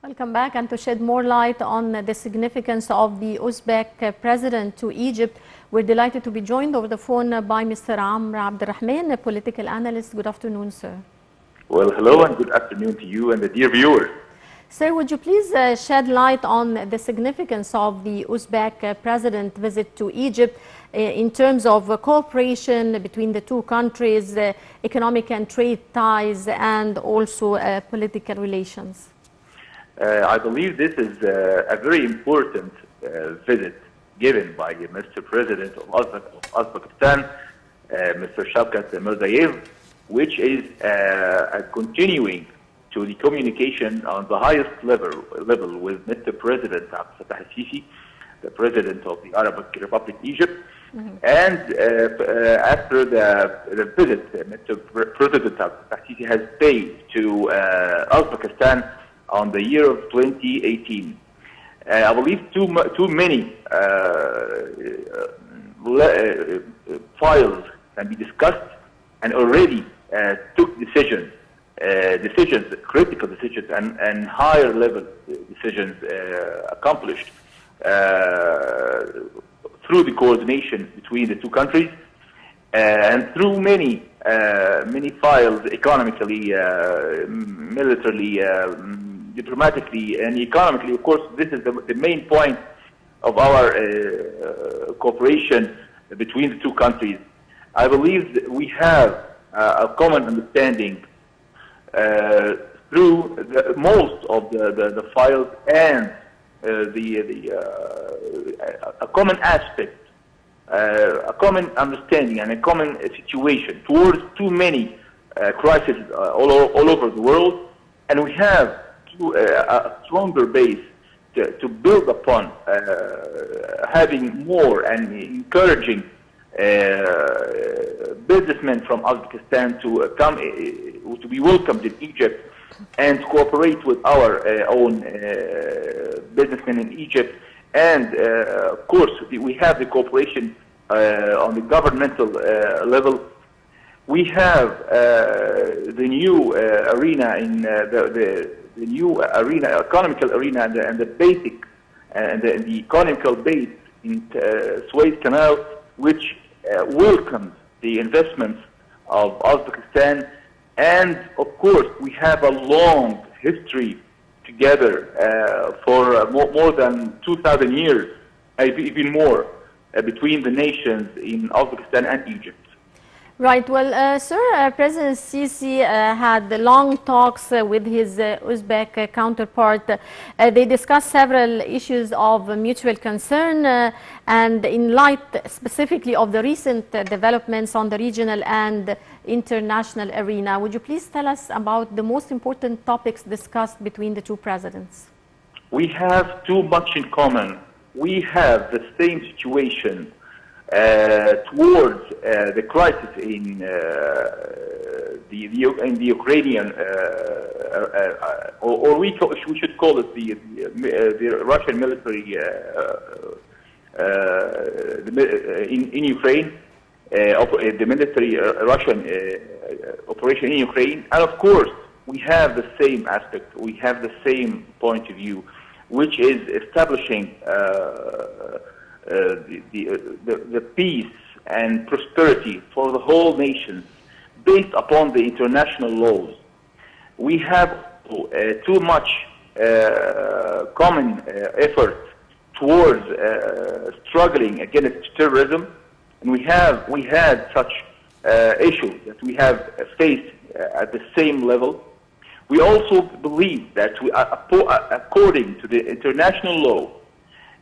Welcome back. And to shed more light on the significance of the Uzbek president to Egypt, we're delighted to be joined over the phone by Mr. Rahman, a political analyst. Good afternoon, sir. Well, hello and good afternoon to you and the dear viewers. Sir, would you please shed light on the significance of the Uzbek president visit to Egypt in terms of cooperation between the two countries, economic and trade ties, and also political relations? I believe this is a very important visit given by Mr. President of Uzbekistan, Mr. Shavkat Mirziyoyev, which is continuing to the communication on the highest level with Mr. President Abdel al-Sisi, the President of the Arab Republic Egypt. And after the visit, Mr. President Abdel al-Sisi has paid to Uzbekistan on the year of 2018. I believe too many files can be discussed and already took decisions, critical decisions, and higher level decisions accomplished through the coordination between the two countries and through many files economically, militarily, diplomatically, and economically. Of course, this is the main point of our cooperation between the two countries. I believe that we have a common understanding through most of the files and a common aspect, a common understanding, and a common situation towards too many crises all over the world, and we have a stronger base to build upon, having more and encouraging businessmen from Uzbekistan to come to be welcomed in Egypt and to cooperate with our own businessmen in Egypt. And of course, we have the cooperation on the governmental level. We have the new arena in the new arena, economical arena, and the basic and the economical base in Suez Canal, which welcomes the investments of Uzbekistan. And of course, we have a long history together for more than 2,000 years, even more, between the nations in Uzbekistan and Egypt. Right. Well, sir, President Sisi had long talks with his Uzbek counterpart. They discussed several issues of mutual concern, and in light specifically of the recent developments on the regional and international arena, would you please tell us about the most important topics discussed between the two presidents? We have too much in common. We have the same situation towards the crisis in the Ukrainian, or we should call it the Russian military in Ukraine, the military Russian operation in Ukraine. And of course, we have the same aspect, we have the same point of view, which is establishing the peace and prosperity for the whole nation based upon the international laws. We have too much common effort towards struggling against terrorism, and we had such issues that we have faced at the same level. We also believe that according to the international law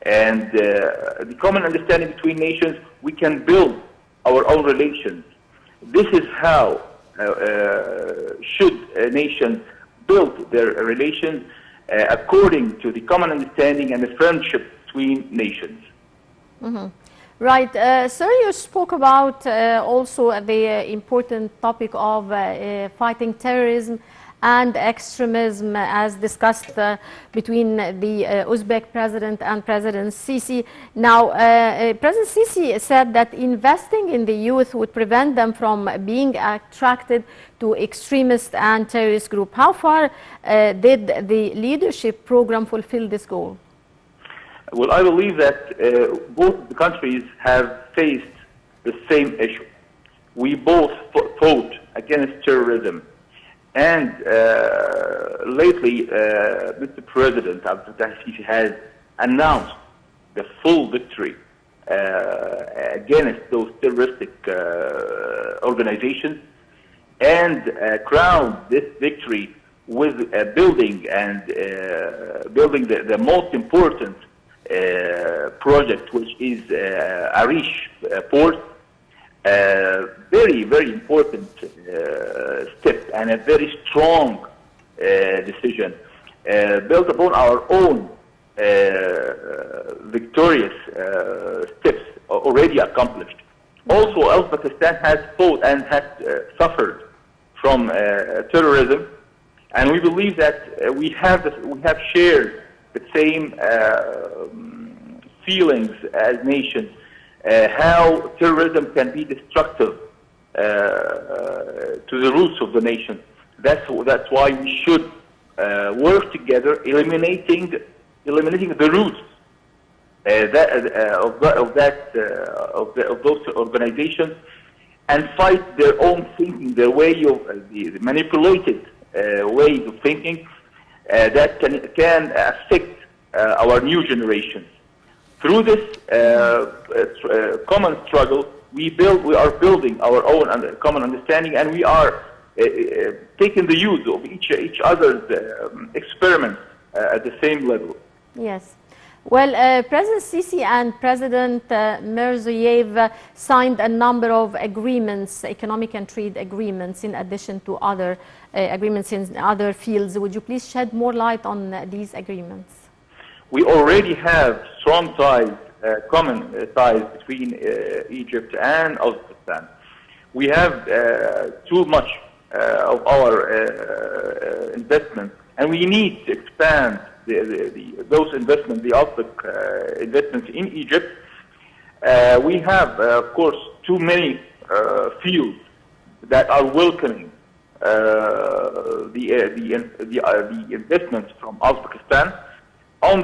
and the common understanding between nations, we can build our own relations. This is how should nations build their relations according to the common understanding and the friendship between nations. Mm-hmm. Right. Sir, you spoke about also the important topic of fighting terrorism and extremism, as discussed between the Uzbek president and President Sisi. Now, President Sisi said that investing in the youth would prevent them from being attracted to extremist and terrorist group. How far did the leadership program fulfill this goal? Well, I believe that both the countries have faced the same issue. We both fought against terrorism. And lately, Mr. President Abdel has announced the full victory against those terroristic organizations, and crowned this victory with building the most important project, which is Arish port. Very, very important step and a very strong decision built upon our own victorious steps already accomplished. Also, Uzbekistan has fought and has suffered from terrorism, and we believe that we have shared the same feelings as nations. How terrorism can be destructive to the roots of the nation. That's why we should work together, eliminating the roots of those organizations, and fight their own thinking, their way of the manipulated ways of thinking that can affect our new generations. Through this common struggle, we are building our own common understanding, and we are taking the use of each other's experiments at the same level. Yes. Well, President Sisi and President Mirziyoyev signed a number of agreements, economic and trade agreements, in addition to other agreements in other fields. Would you please shed more light on these agreements? We already have strong ties, common ties between Egypt and Uzbekistan. We have too much of our investments, and we need to expand those investments, the Uzbek investments in Egypt. We have, of course, too many fields that are welcoming the investments from Uzbekistan. On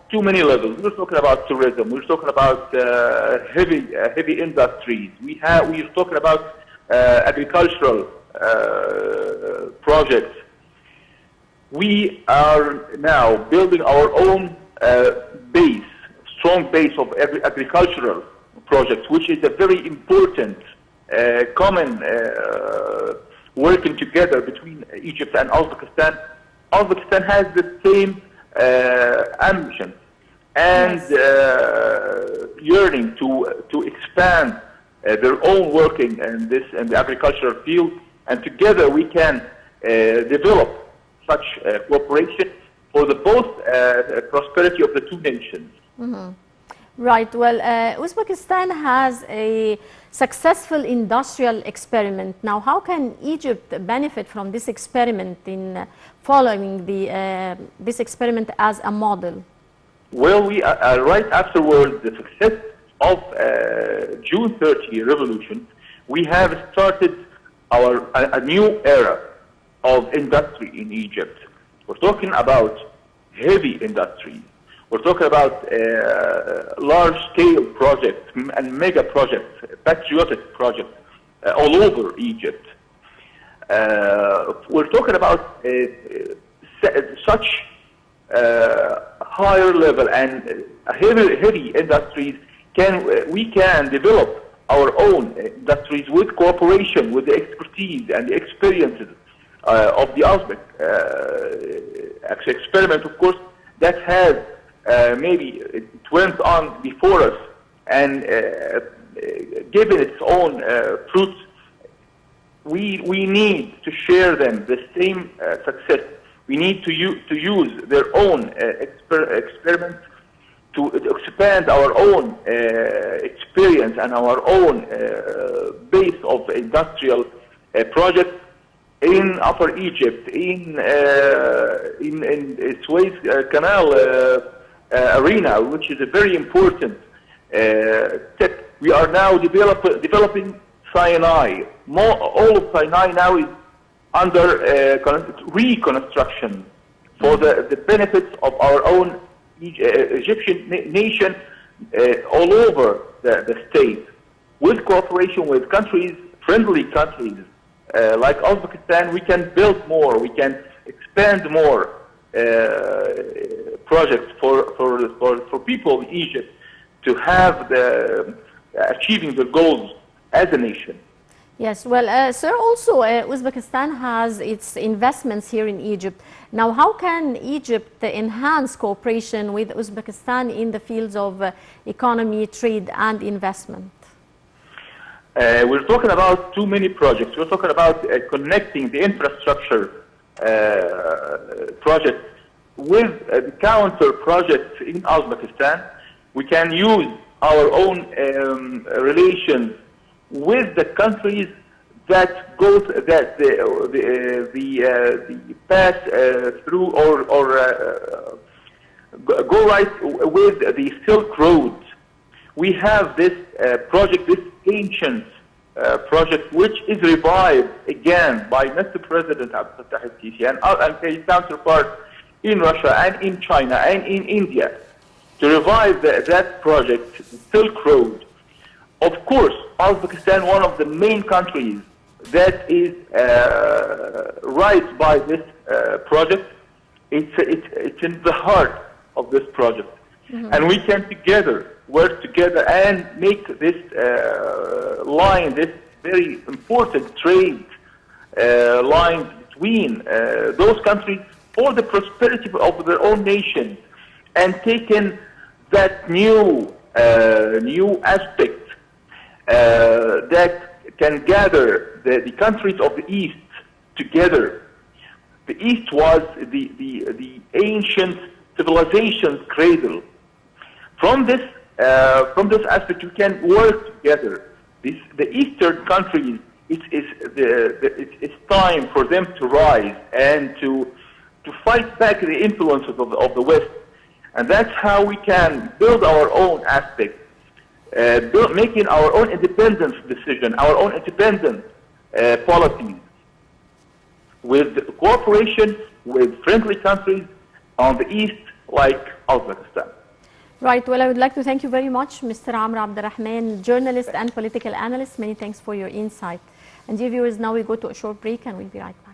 too many levels. We're talking about tourism. We're talking about heavy industries. We're talking about agricultural projects. We are now building our own strong base of agricultural projects, which is a very important common working together between Egypt and Uzbekistan. Uzbekistan has the same ambition and yearning to expand their own working in the agricultural field, and together we can develop such cooperation for the both prosperity of the two nations. Mm-hmm. Right. Well, Uzbekistan has a successful industrial experiment. Now, how can Egypt benefit from this experiment in following this experiment as a model? Well, we are right afterwards the success of June 30 revolution. We have started a new era of industry in Egypt. We're talking about heavy industries. We're talking about large-scale projects and mega projects, patriotic projects all over Egypt. We're talking about such higher level and heavy industries. We can develop our own industries with cooperation, with the expertise and the experiences of the Uzbek experiment, of course, that has maybe it went on before us and given its own fruits. We need to share them the same success. We need to use their own experiments to expand our own experience and our own base of industrial projects, in Upper Egypt, in Suez Canal arena, which is a very important step. We are now developing Sinai. All of Sinai now is under reconstruction for the benefits of our own Egyptian nation all over the state, with cooperation with countries, friendly countries like Uzbekistan. We can build more, we can expand more projects for people in Egypt to have achieving the goals as a nation. Yes, well, sir, also Uzbekistan has its investments here in Egypt. Now, how can Egypt enhance cooperation with Uzbekistan in the fields of economy, trade, and investment? We're talking about too many projects. We're talking about connecting the infrastructure projects with the counter projects in Uzbekistan. We can use our own relations with the countries that go that the pass through or go right with the Silk Road. We have this project, this ancient project, which is revived again by Mr. President Abdel and his counterparts in Russia and in China and in India, to revive that project, the Silk Road. Of course, Uzbekistan, one of the main countries that is right by this project. It's in the heart of this project, and we can together work together and make this line, this very important trade line between those countries for the prosperity of their own nations, and taking that new aspect that can gather the countries of the East together. The East was the ancient civilization's cradle. From this aspect, we can work together. The Eastern countries, it's time for them to rise and to fight back the influences of the West, and that's how we can build our own aspect. Making our own independence decision, our own independent policies, with cooperation with friendly countries on the East, like Uzbekistan. Right. Well, I would like to thank you very much, Mr. Amr Abdelrahman, journalist and political analyst. Many thanks for your insight. And dear viewers, now we go to a short break and we'll be right back.